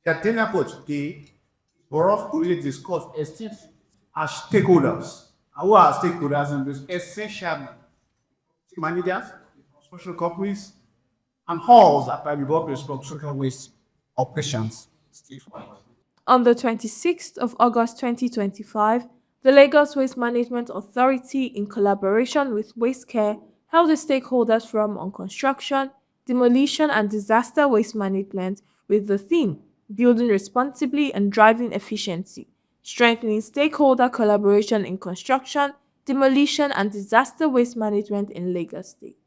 The agenda for today for us to really discuss esteemed as stakeholders. And who are stakeholders in this? Essentially, managers, social companies, and halls that are involved with social waste operations. On the 26th of August 2025, the Lagos Waste Management Authority, in collaboration with WasteCare, held a stakeholders forum on construction, demolition, and disaster waste management with the theme Building Responsibly and Driving Efficiency, strengthening stakeholder collaboration in construction, demolition, and disaster waste management in Lagos State.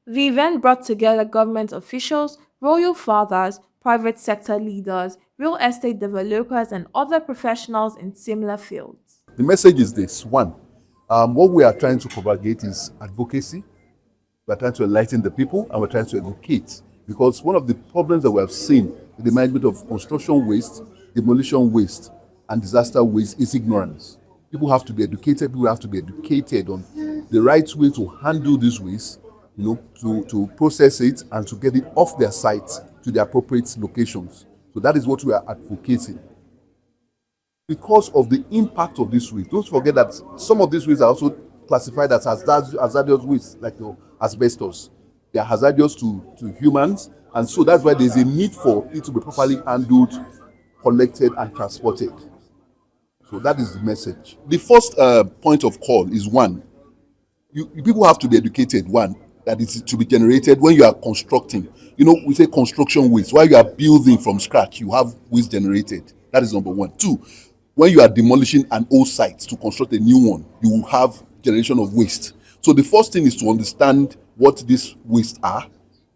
The event brought together government officials, royal fathers, private sector leaders, real estate developers, and other professionals in similar fields. The message is this. One, what we are trying to propagate is advocacy. We're trying to enlighten the people and we're trying to educate. Because one of the problems that we have seen in the management of construction waste, demolition waste, and disaster waste is ignorance. People have to be educated. People have to be educated on the right way to handle this waste, to process it and to get it off their site to the appropriate locations. So that is what we are advocating. Because of the impact of this waste, don't forget that some of these wastes are also classified as hazardous waste, like asbestos. They are hazardous to humans, and so that's why there's a need for it to be properly handled, collected, and transported. So that is the message. The first point of call is one, people have to be educated, one, that is to be generated when you are constructing. We say construction waste. While you are building from scratch, you have waste generated. That is number one. Two, when you are demolishing an old site to construct a new one, you will have generation of waste. So the first thing is to understand what these wastes are,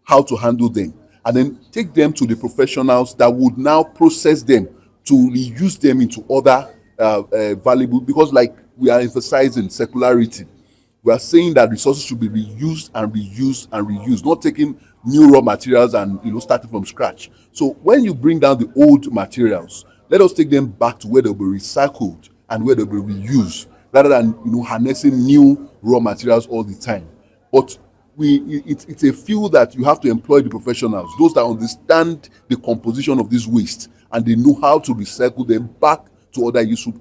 how to handle them, and then take them to the professionals that would now process them to reuse them into other valuable, because like we are emphasizing circularity. We are saying that resources should be reused and reused and reused, not taking new raw materials and starting from scratch. So when you bring down the old materials, let us take them back to where they'll be recycled and where they'll be reused, rather than harnessing new raw materials all the time. But it's a field that you have to employ the professionals, those that understand the composition of this waste and they know how to recycle them back to other useful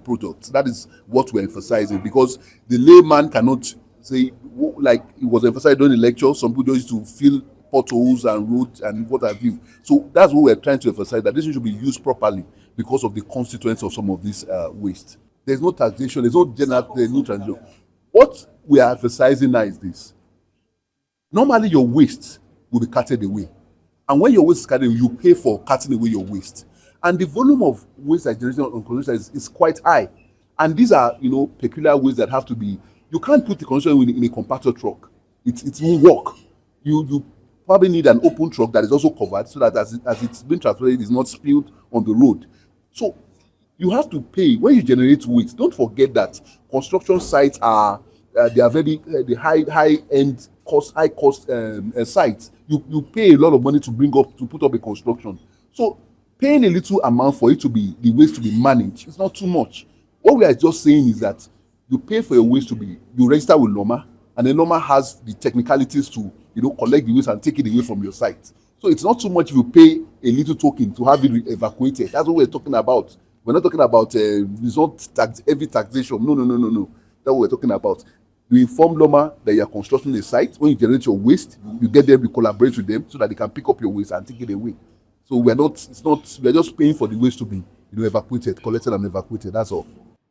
products. That is what we're emphasizing, because the layman cannot say, like it was emphasized during the lecture, some people just used to fill potholes and roads and what have you. So that's what we're trying to emphasize, that this should be used properly because of the constituents of some of this waste. There's no taxation, there's no transition. What we are emphasizing now is this. Normally your waste will be carted away. And when your waste is carted away, you pay for carting away your waste. And the volume of waste that generation on construction is quite high. And these are, peculiar waste that have to be, you can't put the construction in a compactor truck. It won't work. You probably need an open truck that is also covered so that as it's being transported, it's not spilled on the road. So you have to pay. When you generate waste, don't forget that construction sites are, they are very the high-end high cost sites. You pay a lot of money to put up a construction. So paying a little amount for it to be the waste to be managed, it's not too much. What we are just saying is that you pay for your waste you register with LAWMA, and then LAWMA has the technicalities to collect the waste and take it away from your site. So it's not too much if you pay a little token to have it evacuated. That's what we're talking about. We're not talking about heavy taxation. No. That's what we're talking about. You inform LAWMA that you are constructing a site. When you generate your waste, you get them, you collaborate with them so that they can pick up your waste and take it away. So we're just paying for the waste to be evacuated, collected and evacuated. That's all.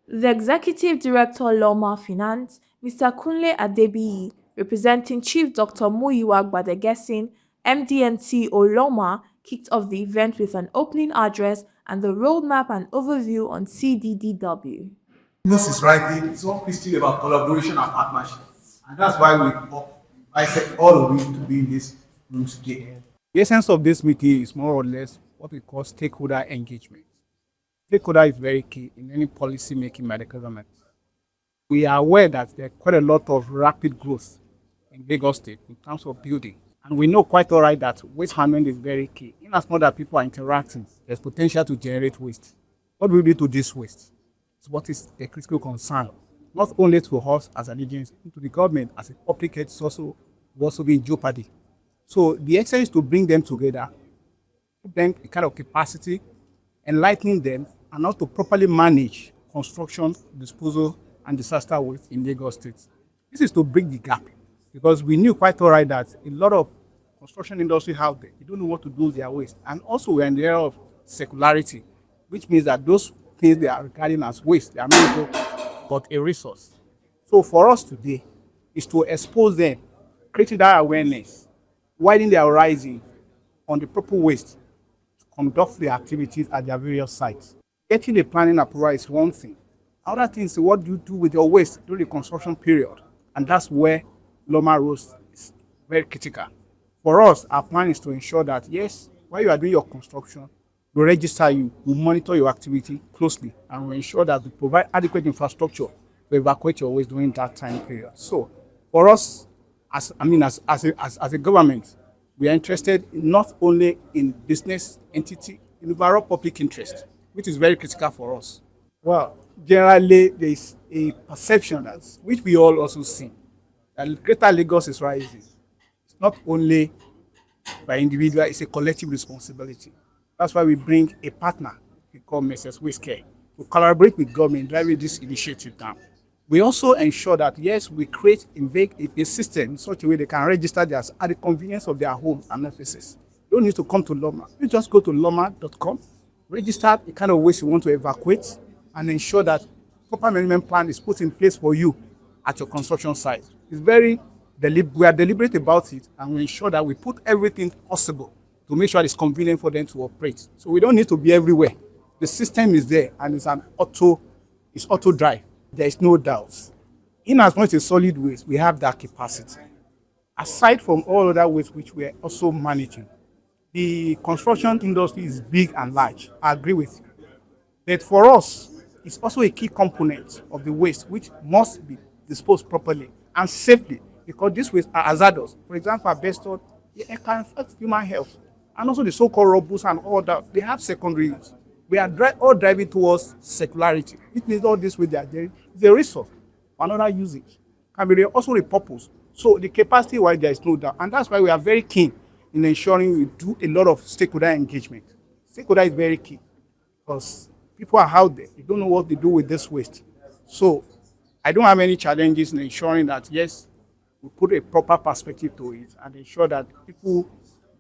The Executive Director, LAWMA Finance, Mr. Kunle Adebiyi, representing Chief Dr. Muyiwa Gbadegesin, MD and CEO LAWMA, kicked off the event with an opening address and the roadmap and overview on CDDW. This is writing, it's all still about collaboration and partnership. And that's why I said all of you to be in this room today. The essence of this meeting is more or less what we call stakeholder engagement. Stakeholder is very key in any policy making by the government. We are aware that there are quite a lot of rapid growth in Lagos State in terms of building. And we know quite all right that waste handling is very key. In as much as people are interacting, there's potential to generate waste. What we do to this waste is what is a critical concern, not only to us as an agency, to the government as a public health will also be in jeopardy. So the exercise is to bring them together put them a kind of capacity, enlightening them, and how to properly manage construction, disposal, and disaster waste in Lagos State. This is to bridge the gap because we knew quite all right that a lot of construction industry out there, they don't know what to do with their waste. And also we're in the era of circularity, which means that those things they are regarding as waste, they are not but a resource. So for us today is to expose them, creating that awareness, widening their horizon on the proper waste to conduct the activities at their various sites. Getting the planning approval is one thing. Other things is what do you do with your waste during the construction period? And that's where LAWMA role is very critical. For us, our plan is to ensure that, yes, while you are doing your construction, we register you, we monitor your activity closely, and we ensure that we provide adequate infrastructure to evacuate your waste during that time period. So, for us, as a government, we are interested not only in business entity, in overall public interest, which is very critical for us. Well, generally, there is a perception that, which we all also see, that Greater Lagos is rising. It's not only by individual, it's a collective responsibility. That's why we bring a partner we call WasteCare to collaborate with government driving this initiative down. We also ensure that, yes, we create a system in such a way they can register theirs at the convenience of their homes and offices. You don't need to come to LAWMA. You just go to lawma.com, register the kind of waste you want to evacuate, and ensure that proper management plan is put in place for you at your construction site. It's we are deliberate about it, and we ensure that we put everything possible to make sure it's convenient for them to operate. So we don't need to be everywhere. The system is there, and it's auto drive. There is no doubt. In as much as solid waste, we have that capacity. Aside from all other waste which we are also managing, the construction industry is big and large. I agree with you. But for us, it's also a key component of the waste which must be disposed properly and safely, because these wastes are hazardous. For example, asbestos, it can affect human health. And also the so-called rubbles and all that, they have secondary use. We are all driving towards circularity. It means all this with their is a resource for another usage, can be also repurposed. So the capacity why there is no doubt. And that's why we are very keen in ensuring we do a lot of stakeholder engagement. Stakeholder is very key because people are out there. They don't know what they do with this waste. So I don't have any challenges in ensuring that, yes, we put a proper perspective to it and ensure that people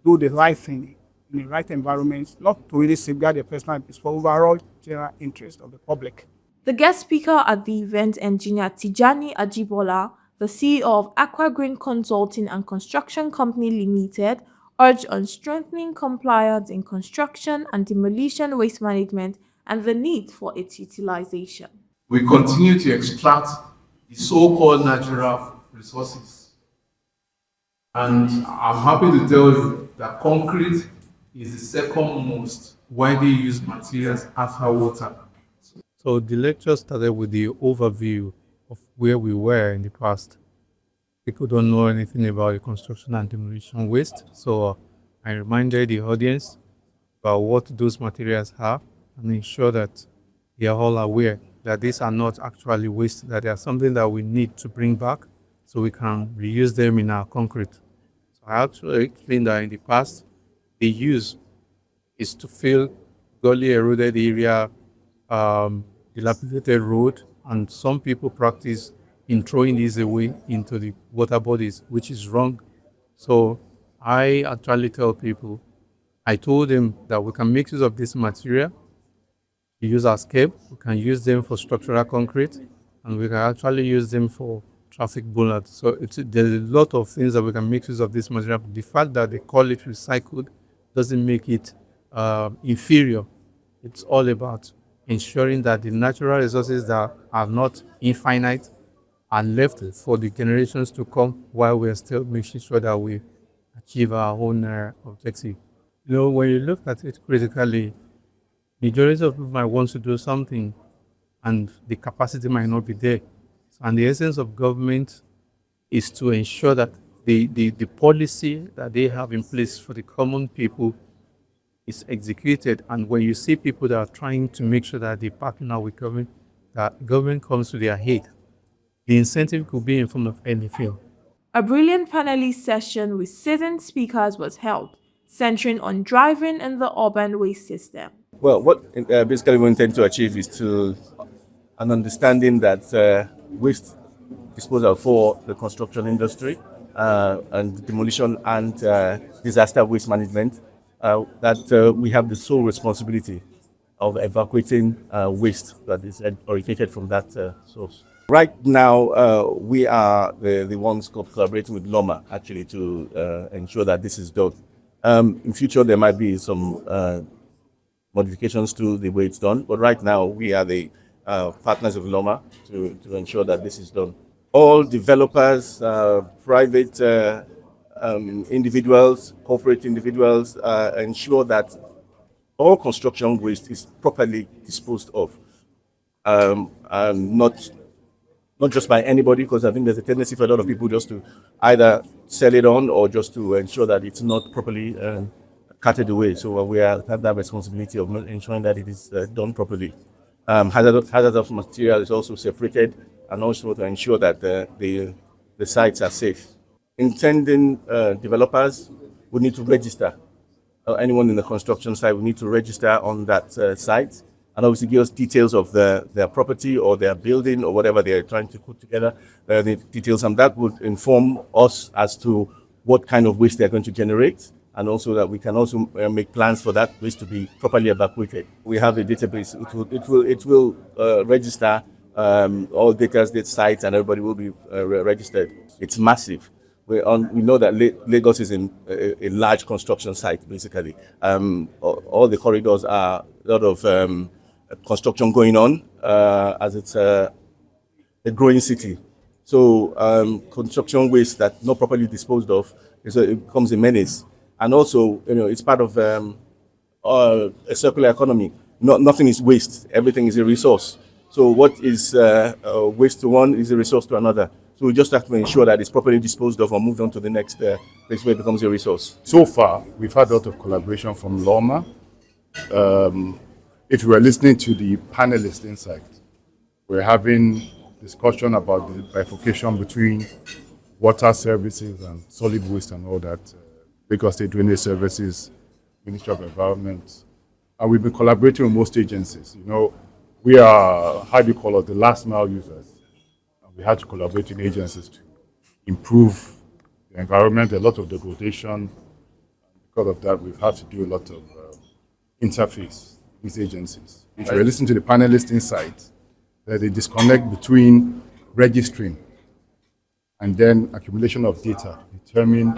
do the right thing in the right environment, not to really safeguard their personal interest, for overall general interest of the public. The guest speaker at the event, engineer Tijani Ajibola, the CEO of Aqua Green Consulting and Construction Company Limited, urged on strengthening compliance in construction and demolition waste management and the need for its utilization. We continue to extract the so-called natural resources. And I'm happy to tell you that concrete is the second most widely used materials after water. So the lecture started with the overview of where we were in the past. People don't know anything about the construction and demolition waste. So I reminded the audience about what those materials are and ensure that they are all aware that these are not actually waste, that they are something that we need to bring back so we can reuse them in our concrete. So I actually explained that in the past, the use is to fill gully eroded area, dilapidated road, and some people practice in throwing these away into the water bodies, which is wrong. So I actually tell people, I told them that we can make use of this material, use as scape, we can use them for structural concrete, and we can actually use them for traffic bollards. So there's a lot of things that we can make use of this material. The fact that they call it recycled doesn't make it inferior. It's all about ensuring that the natural resources that are not infinite are left for the generations to come while we are still making sure that we achieve our own objective. You know, when you look at it critically, majority of people might want to do something and the capacity might not be there. And the essence of government is to ensure that the policy that they have in place for the common people is executed. And when you see people that are trying to make sure that they partner with government, that government comes to their aid, the incentive could be in form of any field. A brilliant panelist session with seasoned speakers was held, centering on driving in the urban waste system. Well, what basically we intend to achieve is to an understanding that waste disposal for the construction industry and demolition and disaster waste management, that we have the sole responsibility of evacuating waste that is originated from that source. Right now, we are the ones collaborating with LAWMA actually to ensure that this is done. In future, there might be some modifications to the way it's done, but right now we are the partners of LAWMA to ensure that this is done. All developers, private individuals, corporate individuals ensure that all construction waste is properly disposed of, and not just by anybody, because I think there's a tendency for a lot of people just to either sell it on or just to ensure that it's not properly carted away. So we have that responsibility of ensuring that it is done properly. Hazardous material is also separated, and also to ensure that the sites are safe. Intending developers would need to register. Anyone in the construction site will need to register on that site, and obviously give us details of their property or their building or whatever they're trying to put together, the details, and that would inform us as to what kind of waste they're going to generate, and also that we can also make plans for that waste to be properly evacuated. We have a database. It will register all data sites, and everybody will be registered. It's massive. We know that Lagos is a large construction site, basically. All the corridors are a lot of construction going on, as it's a growing city. So construction waste that's not properly disposed of, it becomes a menace. And also, it's part of a circular economy. Nothing is waste. Everything is a resource. So what is waste to one is a resource to another. So we just have to ensure that it's properly disposed of or moved on to the next place where it becomes a resource. So far, we've had a lot of collaboration from LAWMA. If you were listening to the panelists inside, we're having discussion about the bifurcation between water services and solid waste and all that, Lagos State Drainage Services, Ministry of Environment. And we've been collaborating with most agencies. We are, the last mile users. We had to collaborate with agencies to improve the environment, a lot of degradation. Because of that, we've had to do a lot of interface with agencies. If you're listening to the panelists inside, there's a disconnect between registering and then accumulation of data, determine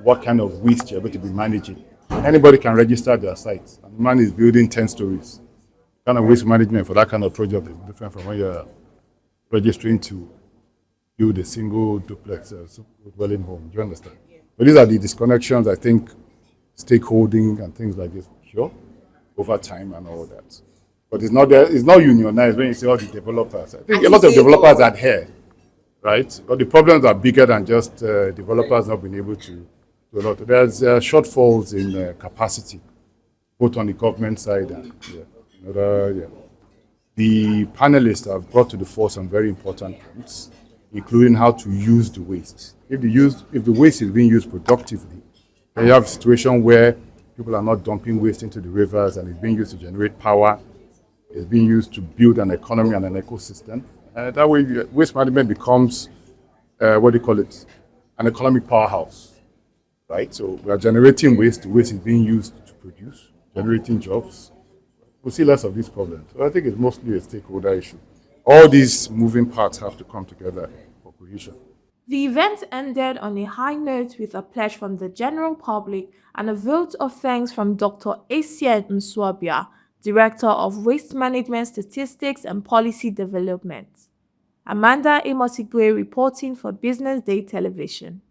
what kind of waste you're going to be managing. Anybody can register their site, and the man is building 10 stories. The kind of waste management for that kind of project is different from when you're registering to build a single duplex dwelling home. Do you understand? Yeah. But these are the disconnections, I think, stakeholding and things like this, sure, over time and all that. But it's not unionized when you say all the developers. I think a lot of developers adhere, right? But the problems are bigger than just developers not being able to do a lot. There's shortfalls in capacity, both on the government side and The panelists have brought to the fore some very important points, including how to use the waste. If the waste is being used productively, then you have a situation where people are not dumping waste into the rivers and it's being used to generate power, it's being used to build an economy and an ecosystem. That way, waste management becomes, an economic powerhouse, right? So we are generating waste, the waste is being used to produce, generating jobs. We'll see less of these problems. So I think it's mostly a stakeholder issue. All these moving parts have to come together for cohesion. The event ended on a high note with a pledge from the general public and a vote of thanks from Dr. Acien Nswabia, Director of Waste Management Statistics and Policy Development. Amanda Imosigwe reporting for BusinessDay Television.